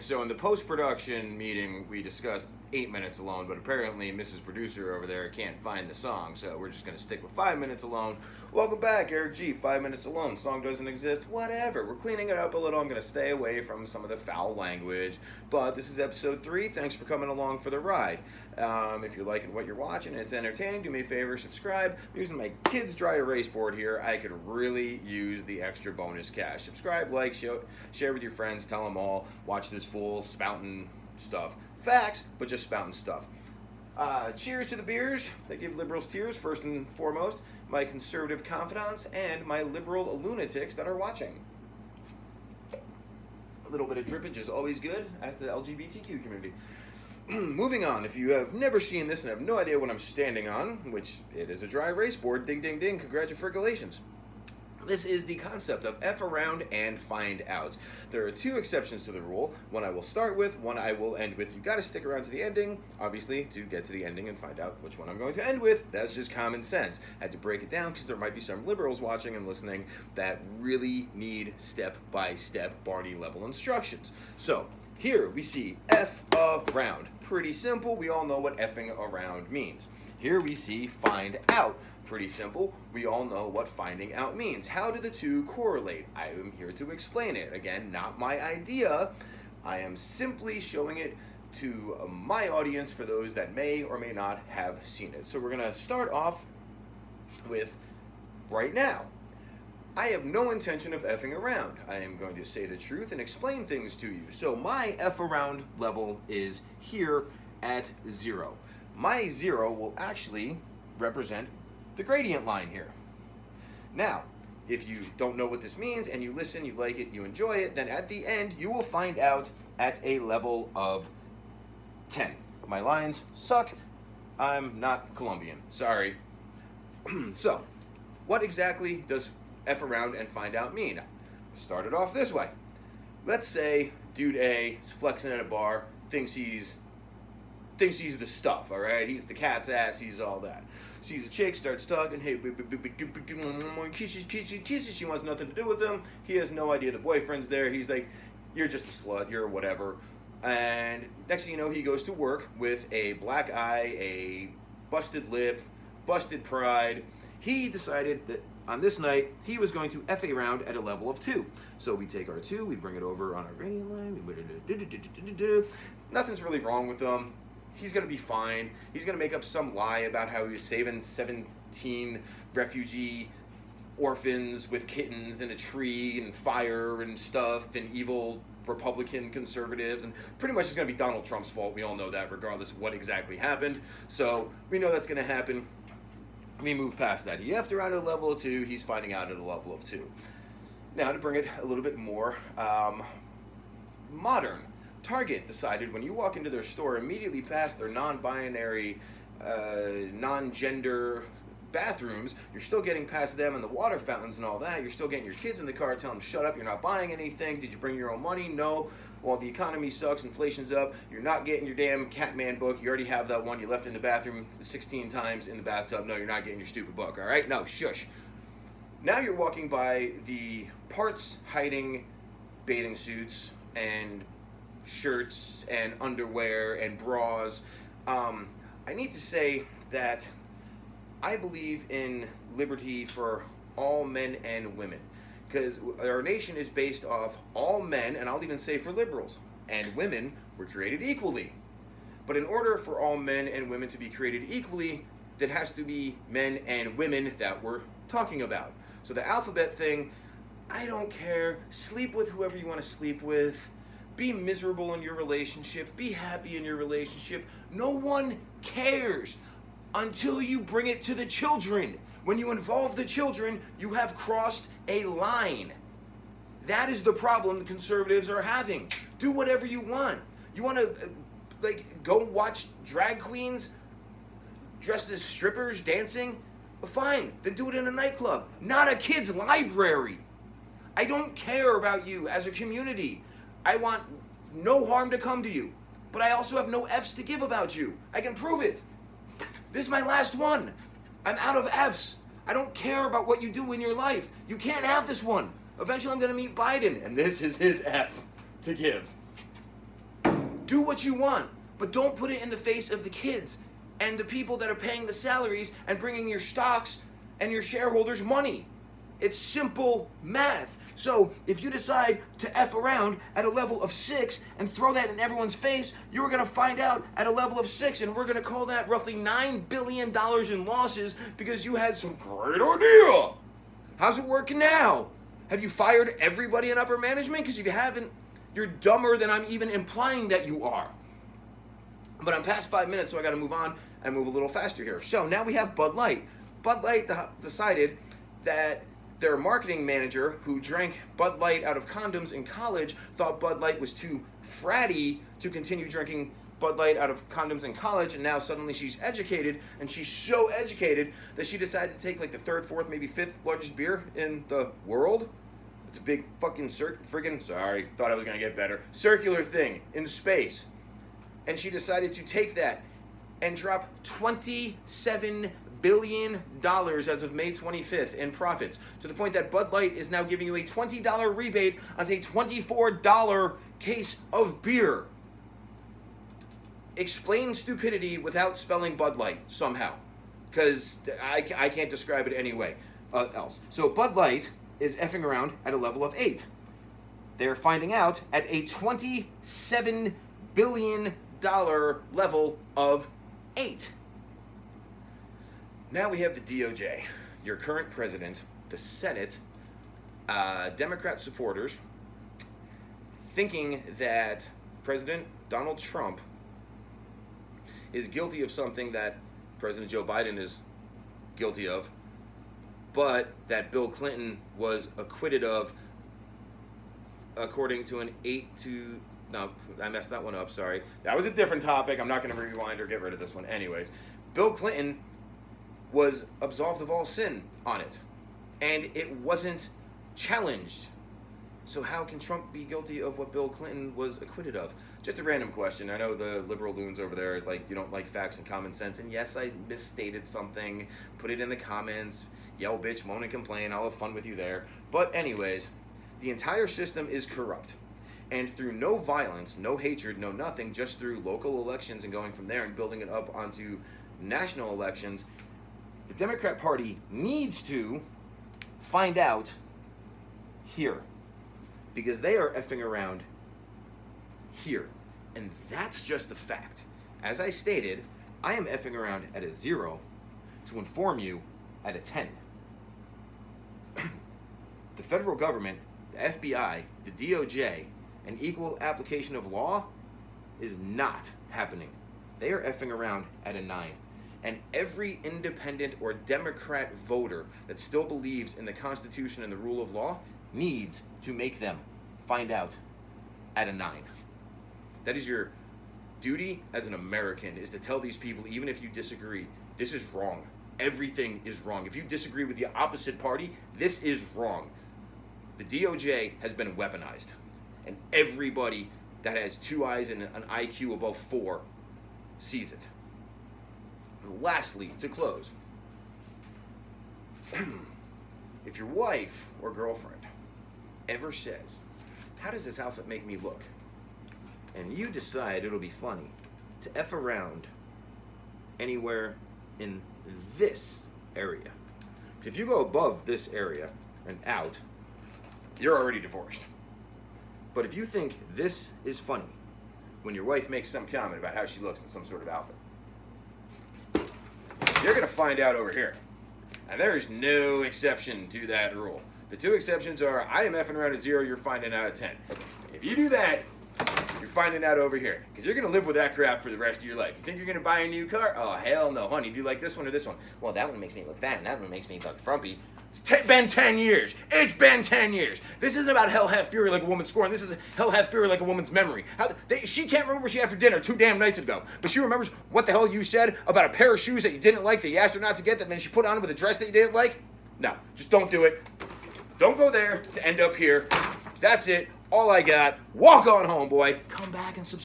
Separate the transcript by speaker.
Speaker 1: right, so in the post-production meeting, we discussed 8 minutes alone, but apparently Mrs. Producer over there can't find the song, so we're just going to stick with 5 minutes alone. Welcome back, Eric G, 5 minutes alone. Song doesn't exist, whatever. We're cleaning it up a little. I'm going to stay away from some of the foul language, but this is episode 3. Thanks for coming along for the ride. If you're liking what you're watching and it's entertaining, do me a favor, subscribe. I'm using my kid's dry erase board here. I could really use the extra bonus cash. Subscribe, like, share with your friends, tell them all. Watch this fool spouting stuff. Facts, but just spouting stuff. Cheers to the beers that give liberals tears, first and foremost, my conservative confidants, and my liberal lunatics that are watching. A little bit of drippage is always good, as the LGBTQ community. Moving on, if you have never seen this and have no idea what I'm standing on, which it is a dry erase board, ding ding ding, congratulations. This is the concept of F around and find out. There are 2 exceptions to the rule. One I will start with, one I will end with. You got to stick around to the ending, obviously, to get to the ending and find out which one I'm going to end with. That's just common sense. I had to break it down because there might be some liberals watching and listening that really need step-by-step Barney-level instructions. So, here we see F around. Pretty simple. We all know what effing around means. Here we see find out. Pretty simple. We all know what finding out means. How do the 2 correlate? I am here to explain it. Again, not my idea. I am simply showing it to my audience for those that may or may not have seen it. So we're going to start off with right now. I have no intention of effing around. I am going to say the truth and explain things to you. So my F around level is here at 0. My 0 will actually represent the gradient line here. Now, if you don't know what this means and you listen, you like it, you enjoy it, then at the end you will find out at a level of 10. My lines suck. I'm not Colombian. Sorry. So, what exactly does F around and find out mean? Start it off this way. Let's say dude A is flexing at a bar, thinks he's the stuff, all right? He's the cat's ass, he's all that. Sees a chick, starts talking, hey, kisses, she wants nothing to do with him. He has no idea the boyfriend's there. He's like, you're just a slut, you're whatever. And next thing you know, he goes to work with a black eye, a busted lip, busted pride. He decided that on this night, he was going to F around at a level of 2. So we take our 2, we bring it over on our gradient line. Nothing's really wrong with him. He's going to be fine. He's going to make up some lie about how he was saving 17 refugee orphans with kittens in a tree and fire and stuff and evil Republican conservatives. And pretty much it's going to be Donald Trump's fault. We all know that regardless of what exactly happened. So we know that's going to happen. We move past that. He effed around at a level of 2. He's finding out at a level of 2. Now to bring it a little bit more modern. Target decided when you walk into their store, immediately past their non-binary, non-gender bathrooms, you're still getting past them and the water fountains and all that. You're still getting your kids in the car, telling them, shut up, you're not buying anything. Did you bring your own money? No. Well, the economy sucks, inflation's up. You're not getting your damn Catman book. You already have that one. You left in the bathroom 16 times in the bathtub. No, you're not getting your stupid book, all right? No, shush. Now you're walking by the parts-hiding bathing suits and shirts and underwear and bras. I need to say that I believe in liberty for all men and women, because our nation is based off all men, and I'll even say for liberals, and women were created equally. But in order for all men and women to be created equally, there has to be men and women that we're talking about. So the alphabet thing, I don't care. Sleep with whoever you want to sleep with. Be miserable in your relationship. Be happy in your relationship. No one cares until you bring it to the children. When you involve the children, you have crossed a line. That is the problem the conservatives are having. Do whatever you want. You want to, go watch drag queens dressed as strippers dancing? Fine, then do it in a nightclub, not a kid's library. I don't care about you as a community. I want no harm to come to you, but I also have no F's to give about you. I can prove it. This is my last one. I'm out of F's. I don't care about what you do in your life. You can't have this one. Eventually I'm going to meet Biden, and this is his F to give. Do what you want, but don't put it in the face of the kids and the people that are paying the salaries and bringing your stocks and your shareholders money. It's simple math. So if you decide to F around at a level of 6 and throw that in everyone's face, you're going to find out at a level of 6, and we're going to call that roughly $9 billion in losses because you had some great idea. How's it working now? Have you fired everybody in upper management? Because if you haven't, you're dumber than I'm even implying that you are. But I'm past 5 minutes, so I got to move on and move a little faster here. So now we have Bud Light. Bud Light decided that their marketing manager, who drank Bud Light out of condoms in college, thought Bud Light was too fratty to continue drinking Bud Light out of condoms in college, and now suddenly she's educated, and she's so educated that she decided to take like the third, fourth, maybe fifth largest beer in the world. It's a big fucking thought I was gonna get better, circular thing in space. And she decided to take that and drop $27 billion as of May 25th in profits, to the point that Bud Light is now giving you a $20 rebate on a $24 case of beer. Explain stupidity without spelling Bud Light somehow, because I can't describe it any way else. So Bud Light is effing around at a level of 8. They're finding out at a $27 billion level of 8. Now we have the DOJ, your current president, the Senate, Democrat supporters, thinking that President Donald Trump is guilty of something that President Joe Biden is guilty of, but that Bill Clinton was acquitted of, according to an 8-2... No, I messed that one up, sorry. That was a different topic. I'm not going to rewind or get rid of this one. Anyways, Bill Clinton was absolved of all sin on it, and it wasn't challenged. So how can Trump be guilty of what Bill Clinton was acquitted of? Just a random question. I know the liberal loons over there, like, you don't like facts and common sense, and yes, I misstated something. Put it in the comments. Yell, bitch, moan, and complain. I'll have fun with you there. But anyways, the entire system is corrupt. And through no violence, no hatred, no nothing, just through local elections and going from there and building it up onto national elections, the Democrat Party needs to find out here, because they are effing around here. And that's just a fact. As I stated, I am effing around at a 0 to inform you at a 10. The federal government, the FBI, the DOJ, and equal application of law is not happening. They are effing around at a 9. And every independent or Democrat voter that still believes in the Constitution and the rule of law needs to make them find out at a 9. That is your duty as an American, is to tell these people, even if you disagree, this is wrong. Everything is wrong. If you disagree with the opposite party, this is wrong. The DOJ has been weaponized. And everybody that has 2 eyes and an IQ above 4 sees it. Lastly, to close, if your wife or girlfriend ever says, "How does this outfit make me look?" and you decide it'll be funny to F around anywhere in this area, because if you go above this area and out, you're already divorced. But if you think this is funny when your wife makes some comment about how she looks in some sort of outfit, you're going to find out over here. And there is no exception to that rule. The 2 exceptions are, I am effing around at 0, you're finding out at 10. If you do that, you're finding out over here. Because you're going to live with that crap for the rest of your life. You think you're going to buy a new car? Oh, hell no, honey. Do you like this one or this one? Well, that one makes me look fat, and that one makes me look frumpy. It's been 10 years. It's been 10 years. This isn't about hell hath fury like a woman's scorn. This is hell hath fury like a woman's memory. She can't remember what she had for dinner 2 damn nights ago. But she remembers what the hell you said about a pair of shoes that you didn't like, that you asked her not to get, that then she put on with a dress that you didn't like. No, just don't do it. Don't go there to end up here. That's it. All I got. Walk on home, boy. Come back and subscribe.